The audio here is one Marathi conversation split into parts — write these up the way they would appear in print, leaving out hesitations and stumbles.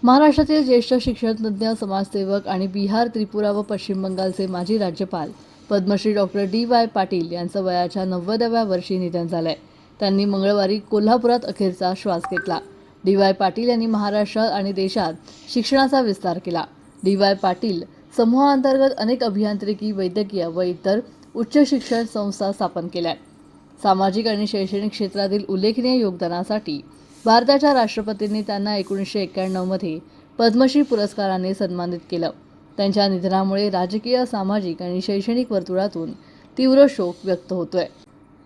महाराष्ट्रातील ज्येष्ठ शिक्षणतज्ज्ञ, समाजसेवक आणि बिहार, त्रिपुरा व पश्चिम बंगालचे माजी राज्यपाल पद्मश्री डॉक्टर डी.वाय. पाटील यांचं वयाच्या 90व्या वर्षी निधन झालंय. त्यांनी मंगळवारी कोल्हापुरात अखेरचा श्वास घेतला. डी.वाय. पाटील यांनी महाराष्ट्रात आणि देशात शिक्षणाचा विस्तार केला. डी.वाय. पाटील समूहाअंतर्गत अनेक अभियांत्रिकी, वैद्यकीय व इतर उच्च शिक्षण संस्था स्थापन केल्या. सामाजिक आणि शैक्षणिक क्षेत्रातील उल्लेखनीय योगदानासाठी भारताच्या राष्ट्रपतींनी त्यांना 1991 मध्ये पद्मश्री पुरस्काराने सन्मानित केलं. त्यांच्या निधनामुळे राजकीय, सामाजिक आणि शैक्षणिक वर्तुळातून तीव्र शोक व्यक्त होतोय.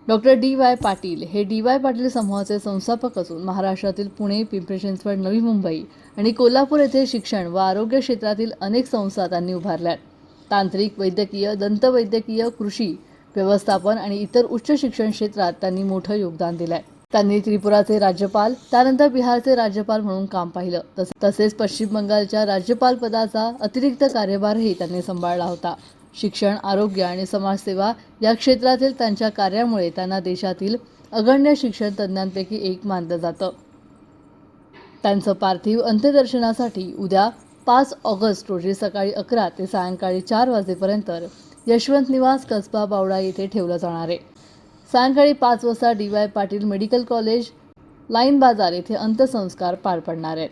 Doctor DY. पाटील हे डी.वाय. पाटील समूहाचे संस्थापक असून महाराष्ट्रातील पुणे, पिंपरी चिंचवड, नवी मुंबई आणि कोल्हापूर येथे शिक्षण व आरोग्य क्षेत्रातील अनेक संस्था त्यांनी उभारल्या. तांत्रिक, वैद्यकीय, दंतवैद्यकीय, कृषी, व्यवस्थापन आणि इतर उच्च शिक्षण क्षेत्रात त्यांनी मोठं योगदान दिलंय. त्यांनी त्रिपुराचे राज्यपाल, त्यानंतर बिहारचे राज्यपाल म्हणून काम पाहिलं. तसेच पश्चिम बंगालच्या राज्यपालपदाचा अतिरिक्त कार्यभारही त्यांनी सांभाळला होता. शिक्षण, आरोग्य आणि समाजसेवा या क्षेत्रातील त्यांच्या कार्यामुळे त्यांना देशातील अग्रणी शिक्षणतज्ज्ञांपैकी एक मानलं जातं. त्यांचं पार्थिव अंत्यदर्शनासाठी उद्या 5 ऑगस्ट रोजी सकाळी 11 ते सायंकाळी 4 वाजेपर्यंत यशवंत निवास, कसबा बावडा येथे ठेवलं जाणार आहे. सायंकाळी 5 वाजता DY. Patil medical college, line बाजार येथे अंत्यसंस्कार पार पडणार आहेत.